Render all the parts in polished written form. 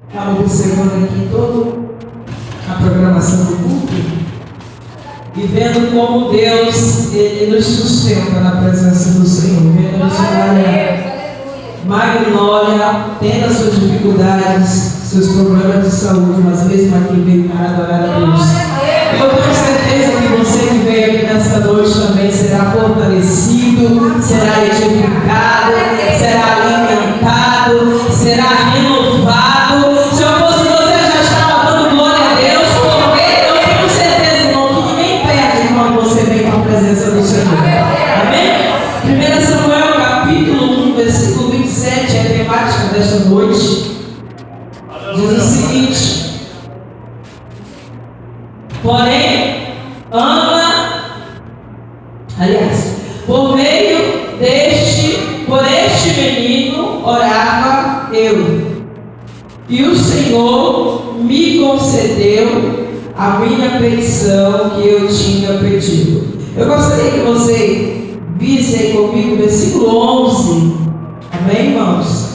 Estava observando aqui toda a programação do culto e vendo como Deus Ele nos sustenta na presença do Senhor. Vendo a missionária Magnólia tendo as suas dificuldades, seus problemas de saúde, mas mesmo aqui veio para adorar a Deus. Eu tenho certeza que você que veio aqui nesta noite também será fortalecido, será edificado, será alimentado, será renovado. Se eu fosse você, já estava dando glória a Deus, porque eu tenho certeza, irmão, que ninguém perde quando você vem com a presença do Senhor. Amém? 1 Samuel capítulo 1, versículo 27 é a temática desta noite. Diz o seguinte: porém, por este menino orava eu, e o Senhor me concedeu a minha petição que eu tinha pedido. Eu gostaria que você visse aí comigo o versículo 11. Amém, irmãos?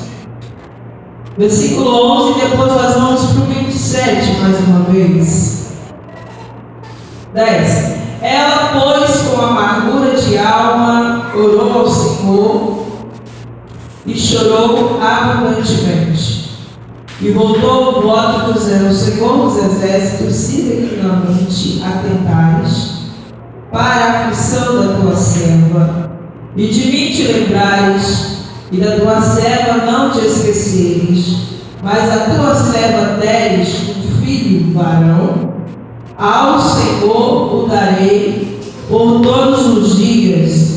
Versículo 11, depois nós vamos para o 27 mais uma vez. 10. Ela, pois, com amargura de alma, orou ao Senhor e chorou abundantemente. E voltou o voto dizendo: o Senhor dos exércitos, se benignamente atentais para a aflição da tua serva, e de mim te lembrares, e da tua serva não te esqueceres, mas a tua serva deres um filho varão, ao Senhor o darei por todos os dias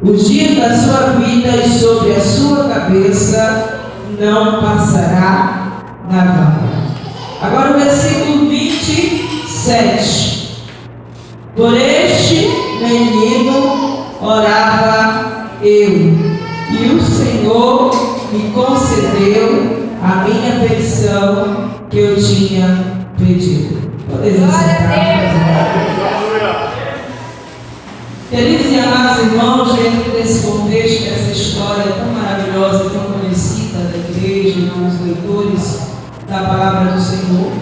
da sua vida, e sobre a sua cabeça não passará navalha. Agora o versículo 27. Por este menino orava eu, e o Senhor me concedeu a minha petição que eu tinha pedido. Podemos sentar. Queridos e amados irmãos, dentro desse contexto, essa história tão maravilhosa, tão conhecida da igreja e dos leitores da palavra do Senhor,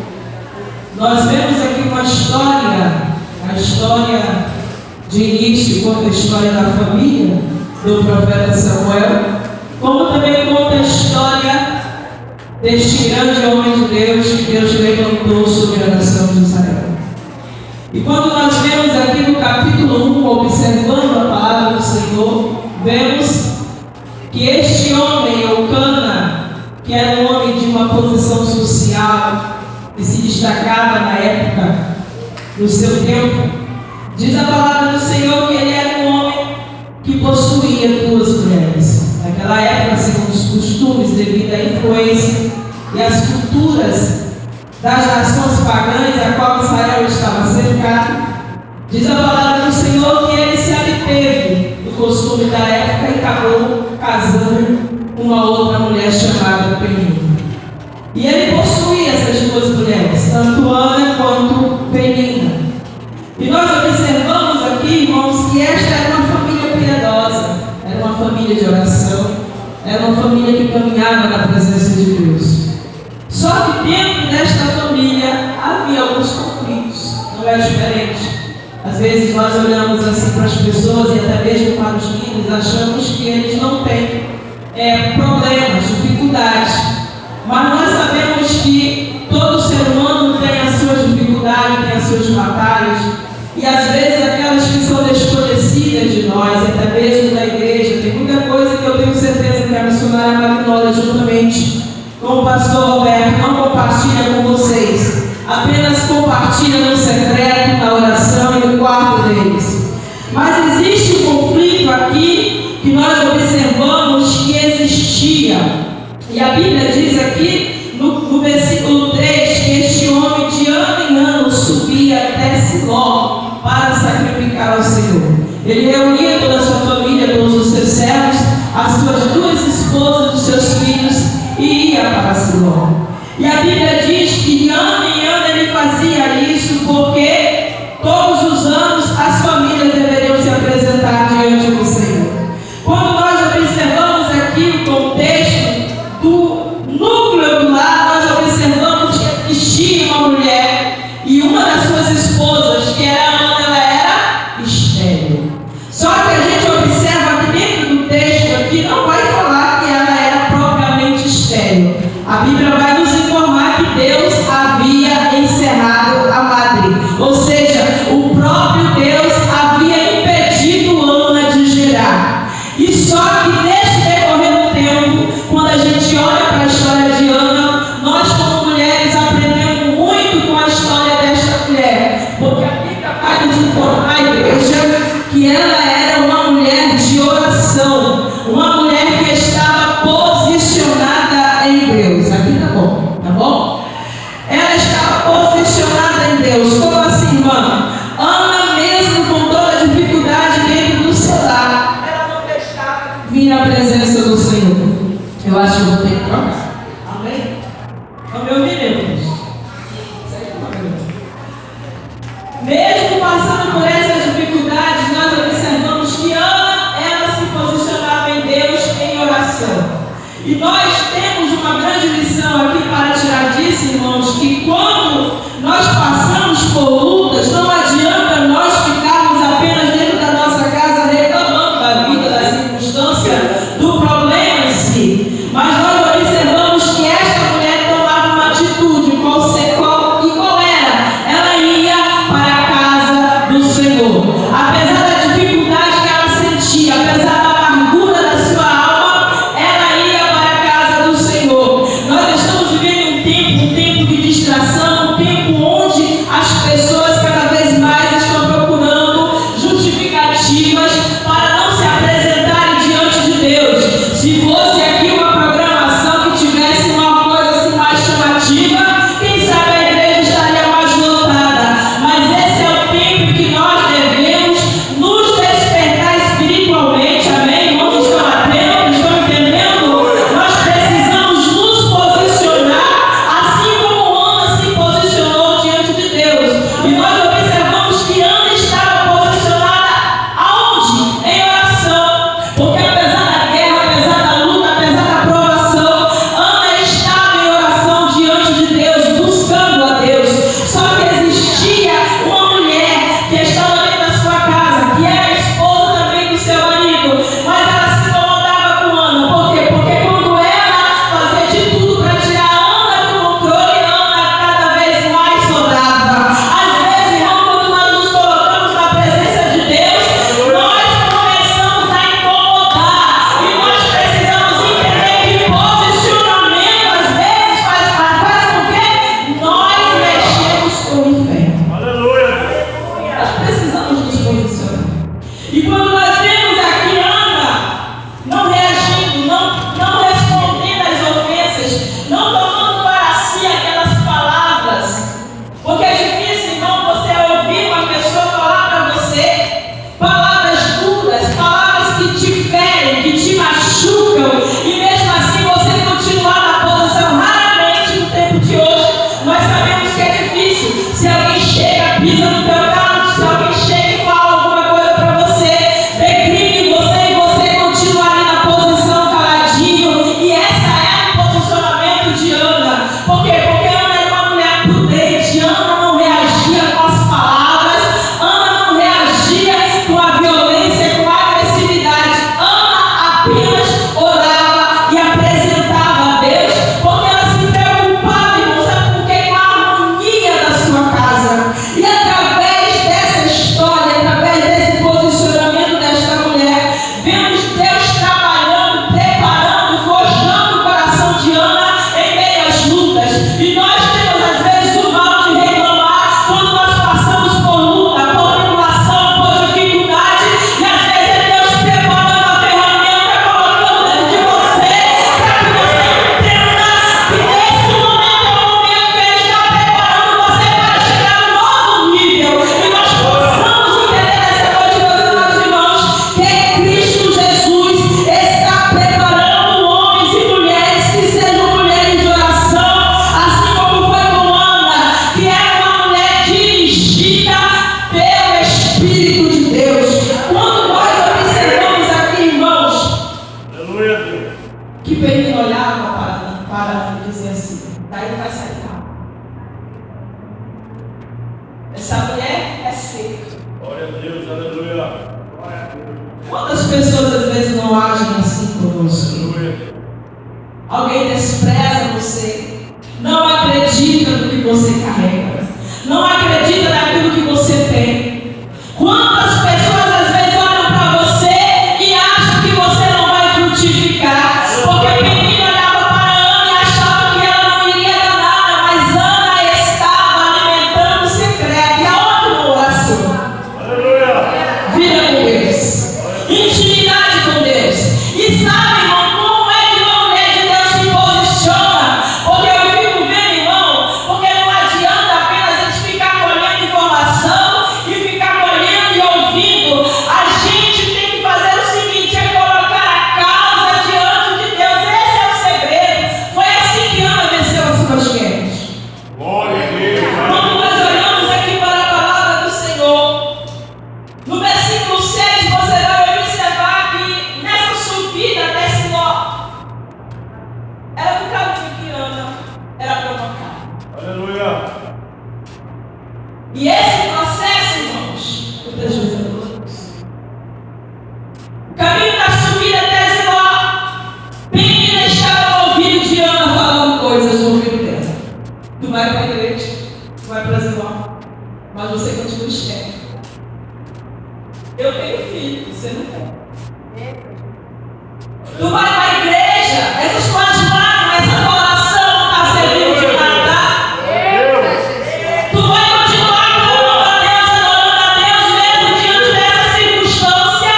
nós vemos aqui uma história, a história de início, conta a história da família do profeta Samuel, como também conta a história deste grande homem de Deus que Deus levantou sobre a nação de Israel. E quando nós vemos aqui no capítulo 1, observando a palavra do Senhor, vemos que este homem, Eucana, que era um homem de uma posição social que se destacava na época, no seu tempo, diz a palavra do Senhor que ele era um homem que possuía 2 mulheres. Naquela época, segundo os costumes, devido à influência e às culturas das nações pagãs a qual Israel estava cercado, diz a palavra do Senhor que ele se absteve do costume da época e acabou casando com uma outra mulher chamada Penina. E ele possuía essas 2 mulheres, tanto Ana quanto Penina. E nós observamos aqui, irmãos, que esta era uma família piedosa, era uma família de oração, era uma família que caminhava na presença de Deus. Só que dentro desta família havia alguns conflitos, não é diferente. Às vezes nós olhamos assim para as pessoas e até mesmo para os filhos, achamos que eles não têm problemas, dificuldades. Mas nós sabemos que todo ser humano tem as suas dificuldades, tem as suas batalhas. E às vezes aquelas que são desconhecidas de nós, até mesmo da igreja, tem muita coisa que eu tenho certeza que a missionária Magnólia, juntamente com o pastor Roberto, não compartilha com vocês. Apenas compartilha no secreto, na oração e no quarto deles. Mas existe um conflito aqui que nós observamos que existia. E a Bíblia diz aqui no versículo 3 que este homem de ano em ano subia até Siló para sacrificar ao Senhor. Ele reunia toda a sua família, todos os seus servos, as suas 2 esposas, os seus filhos, e ia para Siló. E a Bíblia diz que de ano em ano ele fazia isso porque todos os anos as famílias deveriam se apresentar diante do Senhor. Quando nós observamos aqui o contexto do núcleo do lar, nós observamos meu Deus? Mesmo passando por essas dificuldades, nós observamos que Ana, ela se posicionava em Deus em oração. E nós temos uma grande lição aqui para tirar disso, irmãos, que quando nós passamos por lutas, não adianta nós ficarmos apenas dentro da nossa casa reclamando da vida, da circunstância, do problema em si. Mas nós observamos que esta mulher tomava uma atitude, qual era? Ela ia para a casa do Senhor. Apesar da dificuldade que ela sentia, apesar da amargura da sua alma, ela ia para a casa do Senhor. Nós estamos vivendo um tempo de distração, um tempo onde as pessoas cada vez mais estão procurando justificativas para não se apresentarem diante de Deus. Se fosse aqui uma programação que tivesse uma coisa assim mais chamativa, quem sabe a igreja estaria mais lotada. Mas esse é o tempo que nós devemos nos despertar espiritualmente, amém? Irmãos, estão atendo, estão entendendo? Nós precisamos nos posicionar assim como Ana se posicionou diante de Deus. E nós observamos que Ana estava posicionada aonde? Em oração. Porque apesar da guerra, apesar da luta, apesar da provação, Ana estava em oração diante de Deus, buscando a Deus. Só que existia uma mulher que estava dentro da sua casa, que era a esposa também do seu marido, mas ela se incomodava com Ana. Por quê? Porque quando ela fazia de tudo para tirar Ana do controle, Ana cada vez mais sobrava. Às vezes, irmão, quando nós nos colocamos na presença de Deus, nós começamos a incomodar. E nós precisamos entender que posicionamento, às vezes, faz com que nós mexemos com o inferno. Aleluia. Nós precisamos nos posicionar. E quando nós vemos aqui Ana não reagindo, não respondendo às ofensas, não tomando para si aquelas palavras, porque é difícil, irmão, você ouvir uma pessoa falar para você palavras duras, palavras que te ferem, que te machucam, e mesmo assim você continuar na posição. Raramente no tempo de hoje nós sabemos que é difícil. Se alguém chega, pisa no teu carro, se alguém chega e fala alguma coisa para você, deprime você e você continua ali na posição caladinho. E essa é o posicionamento de Ana. Por quê? Porque Ana era uma mulher prudente. Ana não reagia com as palavras, Ana não reagia com a violência, com a agressividade. Ana apenas orava e apresentava a Deus, porque ela se preocupava, irmão, sabe por quê? Com a harmonia da sua casa. E através dessa história, através desse posicionamento desta mulher, vemos Deus trabalhando, preparando, forjando o coração de Ana em meio às lutas. E nós temos às vezes o mal de reclamar quando nós passamos por luta, por tribulação, por dificuldade. E às vezes é Deus preparando a ferramenta, colocando dentro de você, para que você entenda que nesse momento é o momento que Ele está preparando você para chegar a um novo nível. E nós possamos entender nessa noite, meus irmãos, que Cristo Jesus está preparando homens e mulheres que sejam mulheres de oração, assim como foi com Ana, que era uma mulher dirigida pelo Espírito de Deus. Quando nós observamos aqui, irmãos, Aleluia, Deus. que Penina olhava para Ana e dizia assim: daí vai sair mal. Essa mulher é seca. Glória a Deus, aleluia. Glória a Deus. Quantas pessoas às vezes não agem assim conosco? Aleluia. Alguém despreza você, não acredita no que você carrega, não acredita naquilo que você tem. Quantas pessoas às vezes olham para você e acham que você não vai frutificar, porque Penina olhava para Ana e achava que ela não iria dar nada, mas Ana estava alimentando o secreto. E aonde uma oração? Aleluia. Vida com Deus, intimidade com Deus. E sabe, irmão, como é que uma mulher de Deus se posiciona? Porque eu fico vendo, irmão, porque não adianta apenas a gente ficar colhendo informação e não vai para a igreja, não vai para as irmãs, mas você continua estéril. Eu tenho filho, você não tem. Tu vai para a igreja, essas tuas lágrimas, essa oração não está servindo de nada. Tu vai continuar adorando a Deus, mesmo diante dessa circunstância.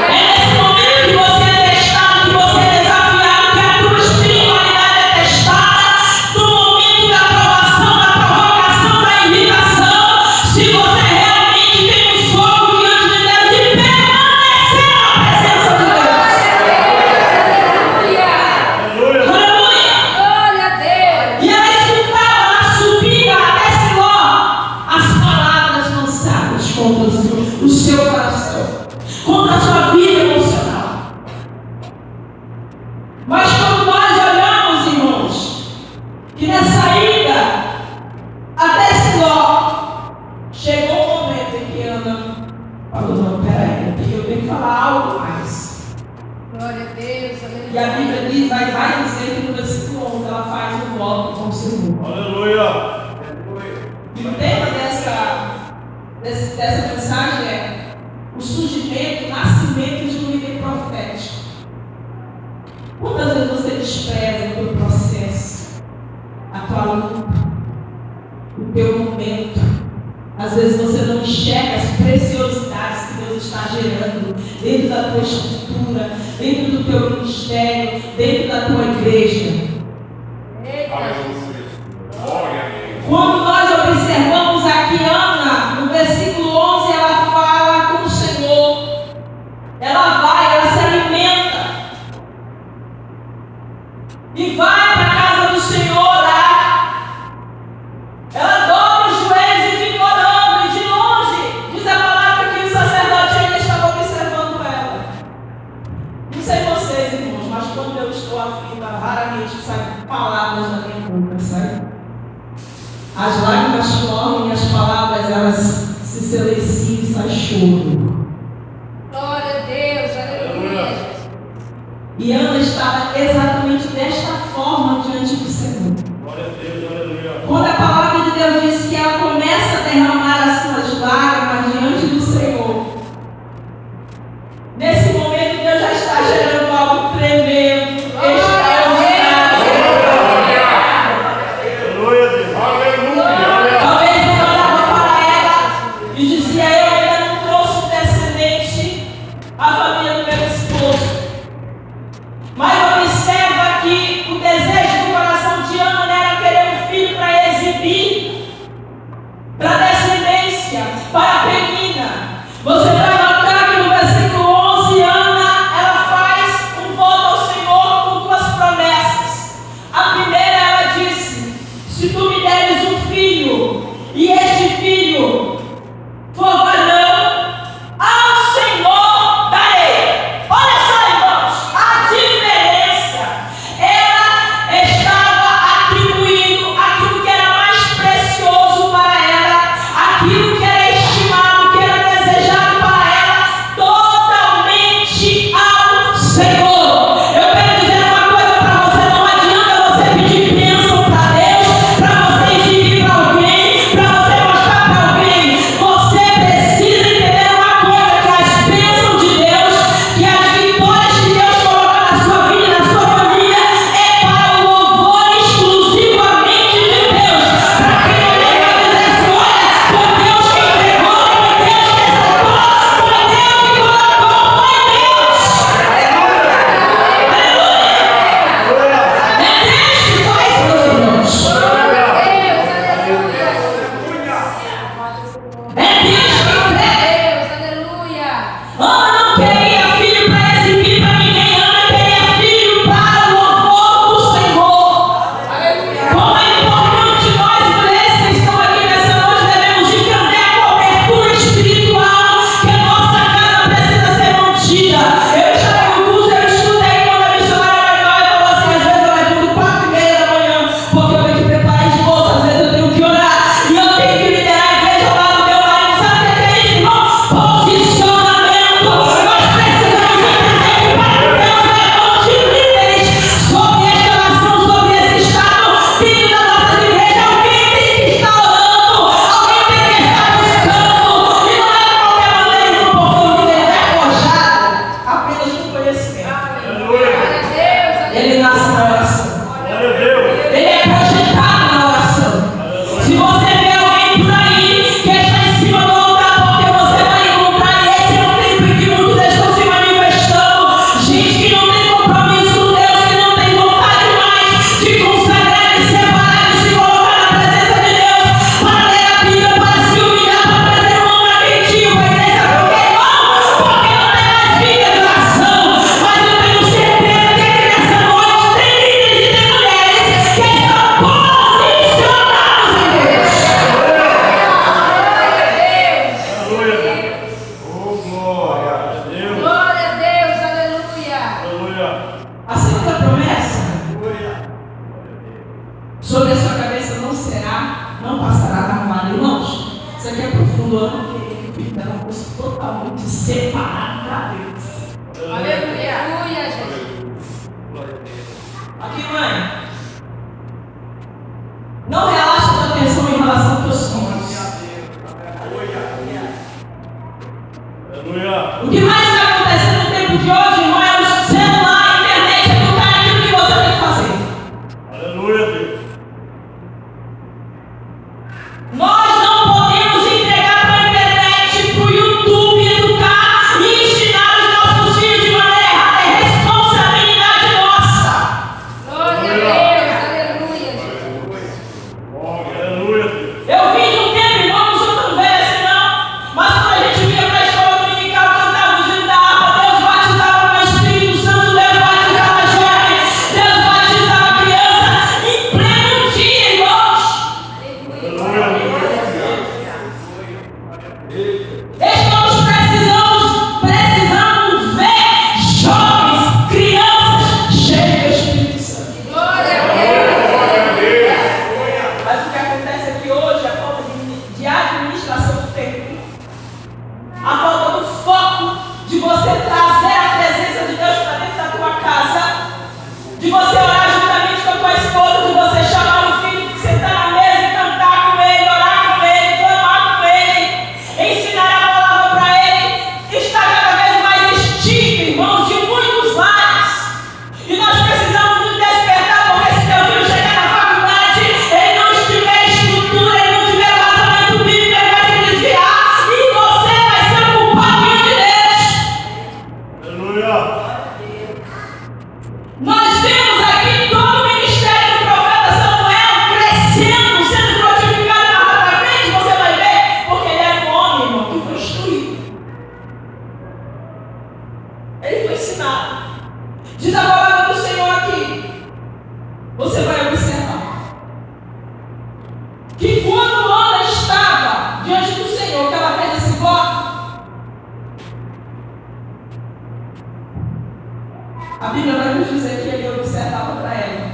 É nesse momento que você é testado, que você é desafiado, que a tua espiritualidade é testada. No momento da provação, da provocação, da irritação, se você realmente tem um fogo diante de Deus e permanecer na presença de Deus. Aleluia! E ela escutava na subida até Siló as palavras lançadas contra o seu coração, contra a sua vida emocional. Mas quando nós olhamos, irmãos, que nessa ida até Siló, chegou um momento em que Ana falou: não, peraí, aqui eu tenho que falar algo mais. E a Bíblia diz, vai dizer que no versículo 11 ela faz um voto com o Senhor. Aleluia. E o tema dessa mensagem é o surgimento, o nascimento de um líder profético. Quantas vezes você despreza o teu processo, a tua luta, o teu momento? Às vezes você não enxerga as preciosidades que Deus está gerando dentro da tua estrutura, dentro do teu ministério, dentro da tua igreja. Quando nós observamos aqui Ana, no versículo 11, ela fala com o Senhor. Ela vai, ela se alimenta. E vai para a casa do Senhor orar. Ela dobra os joelhos e fica orando. E de longe, diz a palavra que o sacerdote ainda estava observando ela. Não sei vocês, irmãos, mas quando eu estou aflita, raramente saem palavras da minha boca, sabe? As lágrimas correm e as palavras, elas se silenciam e sai choro. Glória a Deus, aleluia. E Ana estava exatamente desta forma diante do Senhor. Glória a Deus, aleluia. Quando a palavra de Deus diz que ela começa a derramar as suas lágrimas diante do Senhor, nesse momento Deus já está gerando algo tremendo, extraordinário. Aleluia, Deus. Aleluia. Talvez ele olhava para ela e dizia: eu ainda não trouxe descendente à família do meu esposo. Mas observa que o desejo do coração de Ana era querer um filho para exibir, para a descendência, para a penina. Você vai notar que no versículo 11, Ana, ela faz um voto ao Senhor com duas promessas. A primeira, ela disse: se tu me deres um filho, e este filho for varão, ao Senhor darei. Olha só, irmãos, a diferença. Ela estava atribuindo aquilo que era mais precioso para ela, aquilo que era estimado, que era desejado para ela, totalmente ao Senhor. Eu quero dizer uma coisa para você: não adianta você pedir bênção para Deus, para você exibir sobre a sua cabeça não passará carvalho. Irmãos, isso aqui é profundo. Eu não queria que o filho dela fosse totalmente separado da Deus. Aleluia. Aleluia, gente. Aqui, mãe. Não relaxa a atenção em relação aos teus filhos. Aleluia. O que mais está acontecendo no tempo de hoje, irmão, é o celular, a internet, educar aquilo que você tem que fazer. Aleluia, Deus. Nós não podemos entregar para a internet, para o YouTube, educar e ensinar os nossos filhos de maneira errada. É responsabilidade nossa. Glória a Deus. Aleluia, gente. Aleluia, Deus. Eu vim de um tempo, irmão, não sou tão velho assim não, mas quando a gente via para a escola dominical cantar o hino da harpa, Deus batizava com o Espírito Santo, Deus batizava jovem, Deus batizava criança, em pleno dia, irmãos. Aleluia. Estamos precisamos ver jovens, crianças cheias do Espírito Santo. Glória a Deus. Mas o que acontece é que hoje a falta de administração do tempo, a falta do foco de você trazer a presença de Deus para dentro da tua casa, de você orar juntamente com a tua esposa, de você chamar o filho, sentar na mesa e cantar com ele, orar com ele, clamar com ele, ensinar a palavra para ele, está cada vez mais extinto, irmãos, de muitos lares. E nós precisamos nos despertar, porque se teu filho chegar na faculdade, ele não tiver estrutura, ele não tiver vazamento bíblico, ele vai se desviar e você vai ser o culpado diante de Deus. Aleluia. Nós temos aqui todo o ministério do profeta Samuel crescendo, sendo frutificado na pra frente, você vai ver, porque ele é um homem, irmão, que foi instruído. Ele foi ensinado. Diz a palavra do Senhor aqui. Você vai observar que quando Ana estava diante do Senhor, que ela fez esse voto, a Bíblia vai nos dizer que ele observava para ela.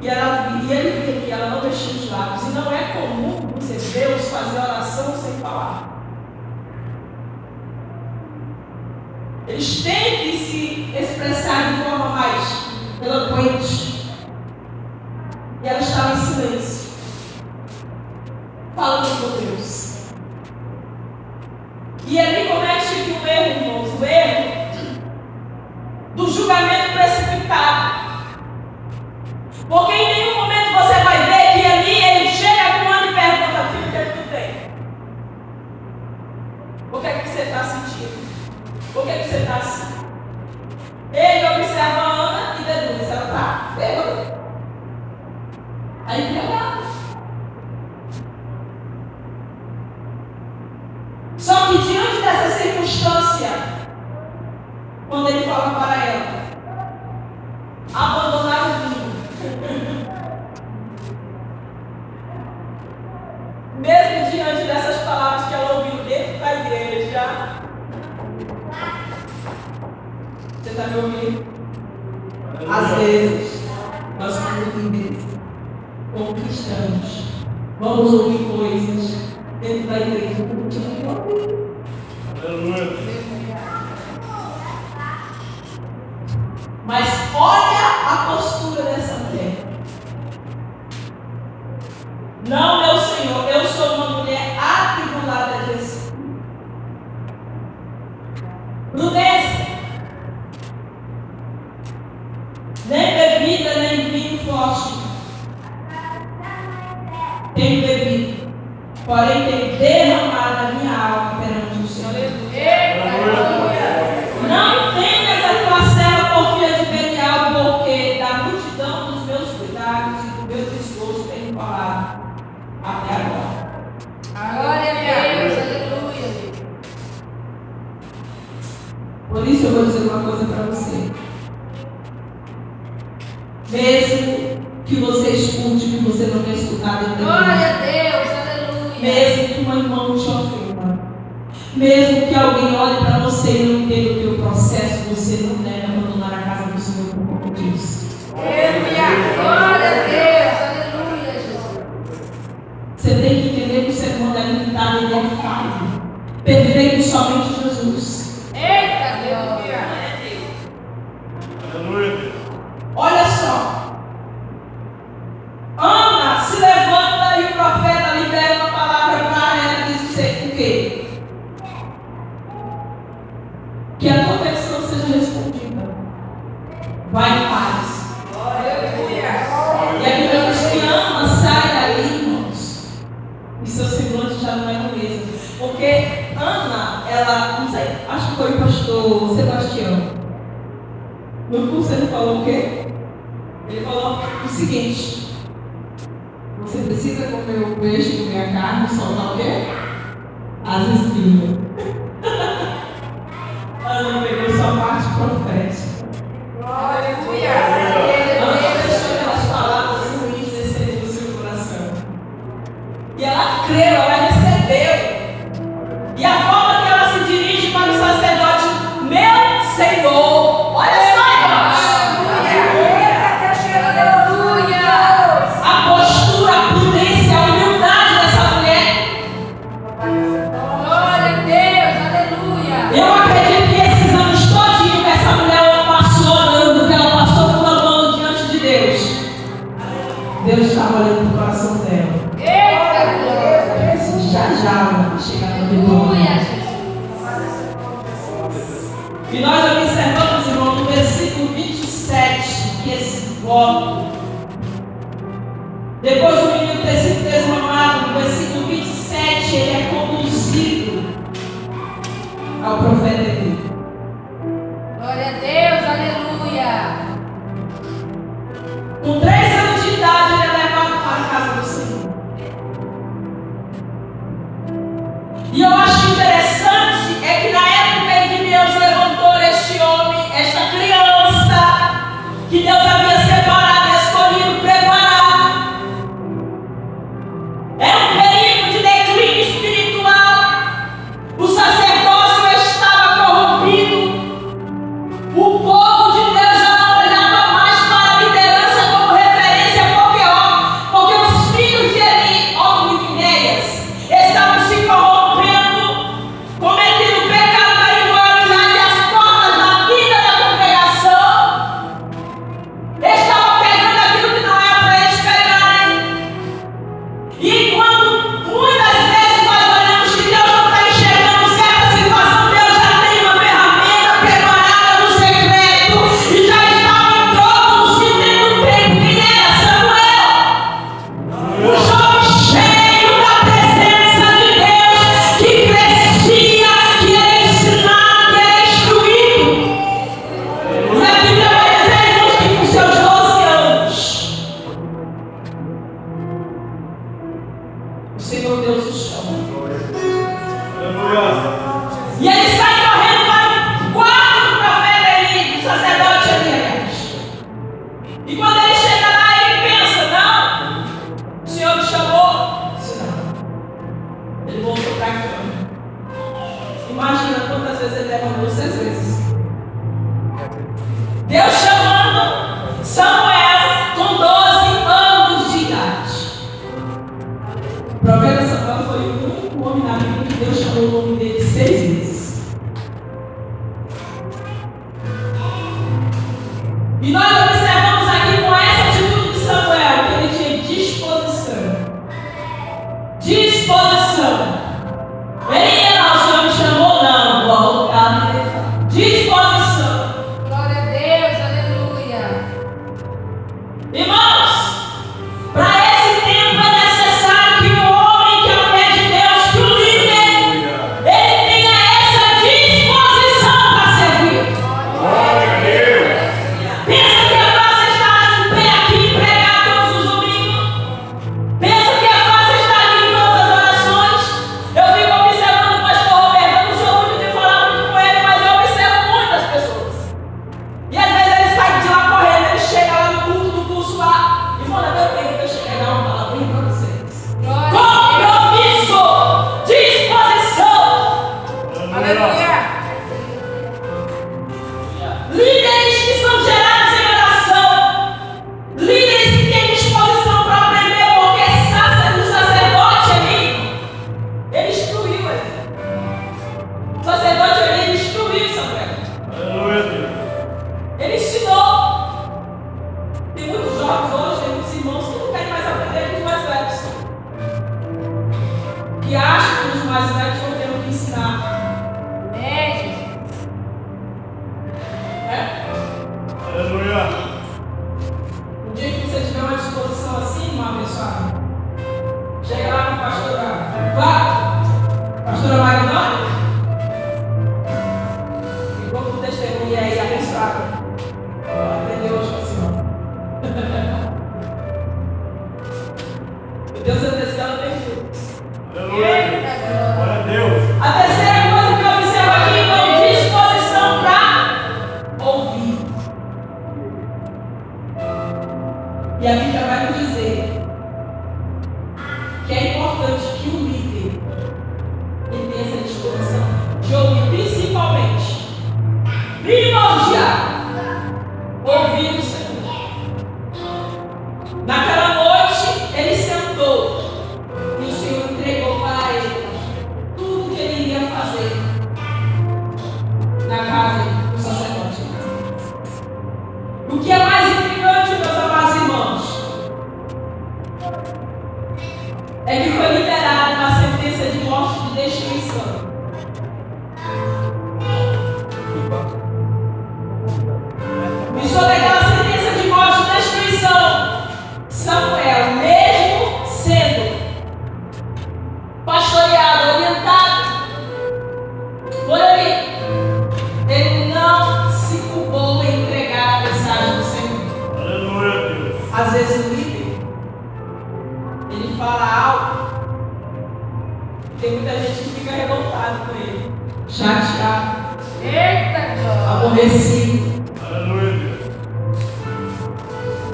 E ele via que ela não mexia os lábios. E não é comum você Deus fazer oração sem falar. Eles têm que se expressar de forma mais eloquente. E ela estava em silêncio, falando com Deus. E ali comete aqui um erro, irmãos, o erro do julgamento precipitado. Porque em nenhum momento você vai ver que ali ele chega com Ana e pergunta: filho, o que é que tu tem? O que é que você está sentindo? O que é que você está assim? Ele observa a Ana e deduz: ela está bêbada. Aí embriagada. Só que diante dessa circunstância, quando ele fala para ela abandonar o vinho, mesmo diante dessas palavras que ela ouviu dentro da igreja, você está me ouvindo? Às vezes nós somos líderes, como cristãos, vamos ouvir coisas dentro da igreja que não tinha que ouvir. Aleluia. Mas olha a postura dessa mulher. Não, meu Senhor, eu sou uma mulher atribulada de espírito. Prudência. Nem bebida, nem vinho forte tenho bebido, porém tenho derramado a minha alma perante o Senhor. Não tenhas a tua serva por filha de Belial, porque da multidão dos meus cuidados e do meu desgosto tenho falado até agora. Glória a Deus. Aleluia. Por isso eu vou dizer uma coisa para você. Mesmo que você escute que você não tenha escutado até Glória agora, a Deus. Aleluia. mesmo que um irmão te ofenda, mesmo que alguém olhe para você e não entenda o teu processo, você não deve abandonar a casa do Senhor, como eu disse. Aleluia. Glória a Deus. somente Jesus. Eita, glória. Aleluia, Deus. Olha só. Ana se levanta e o profeta libera uma palavra para ela e diz o quê? Que a tua petição seja respondida. Vai em paz. E a Bíblia diz que Ana sai dali, irmãos, e seu semblante já não é o mesmo. Porque Ana, ela, não sei, acho que foi o pastor Sebastião. No curso ele falou o quê? Ele falou o seguinte: você precisa comer o peixe, comer a carne, soltar o quê? As espinhas. Ana pegou sua parte profética. Ana deixou aquelas palavras ruins descerem do seu coração. E ela creu, ela recebeu. E a forma que ela se dirige para o sacerdote: meu Senhor. Olha só, irmãos. A postura, a prudência, a humildade dessa mulher. Glória a Deus, aleluia. Eu acredito que esses anos todinhos que essa mulher passou orando, que ela passou clamando diante de Deus, Deus estava olhando para o coração dela. Eita, glória. Já vai chegar no Aleluia, vitória. Jesus. E nós observamos, irmão, no versículo 27, que esse voto, depois do menino ter sido desmamado, no versículo 27, ele é conduzido ao profeta Eli. Glória a Deus, aleluia. Com 3 anos de idade, ele é levado para a casa do Senhor. E eu acho interessante é que na época em que Deus levantou este homem, esta criança, que Deus havia separado, escolhido, preparado, era um período de declínio espiritual. O sacerdócio estava abençoado. Chega lá com a pastora Magnólia. Ficou com testemunha aí, abençoada. Aprendeu hoje com a senhora. Deus é desse que ela tem tudo. Aleluia, Deus. Glória a Deus. A terceira coisa que eu observo aqui é disposição para ouvir. E a Bíblia vai nos dizer que é importante que o líder ele tenha essa disposição de ouvir, principalmente, primordial, ouvir o Senhor. Naquela noite, ele sentou e o Senhor entregou para ele tudo que ele iria fazer na casa do sacerdote. O que é mais intrigante, meus amados irmãos, é que foi liberada uma sentença de morte de destruição. E sobre aquela sentença de morte de destruição, Samuel, mesmo sendo pastoreado, orientado por ele, ele não se culpou em entregar a mensagem do Senhor. Aleluia, Deus. Às vezes o líder, ele fala algo, tem muita gente que fica revoltado com ele, chateado, Eita glória. aborrecido. Aleluia, Deus.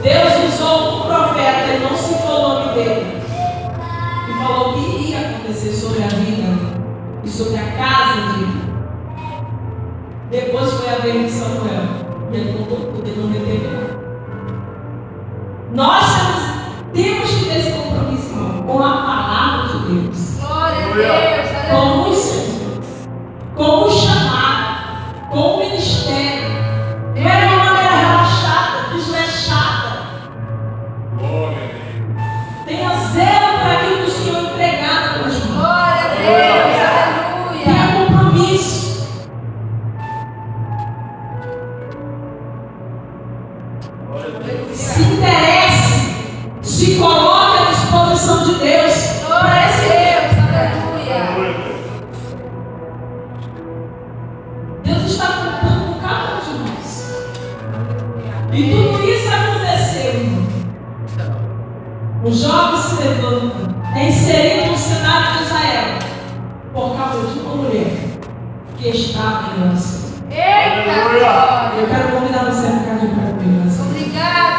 Deus usou um profeta, ele não citou o nome dele, e falou o que iria acontecer sobre a vida e sobre a casa dele. Depois foi a vez de Samuel, e ele contou tudo, ele não reteve nada. Nós temos que ter esse compromisso, irmão, com a palavra de Deus, Glória a Deus. com Aleluia. o Senhor, com o chamado, com o ministério. Não é de uma maneira relaxada, desleixada. Glória a Deus. Tenha zelo para aquilo que o Senhor entregar nas tuas mãos. Glória a Deus. Aleluia. Tenha compromisso. Glória a Deus. Se interesse. Se coloque à disposição de Deus. Glória a Deus. Aleluia. Aleluia, Deus. Deus está contando com cada um de nós. E tudo isso aconteceu, irmão. O jovem se levanta, é inserido no cenário de Israel por causa de uma mulher que estava em oração. Eita glória. Eu quero convidar você a ficar de pé comigo. Obrigada,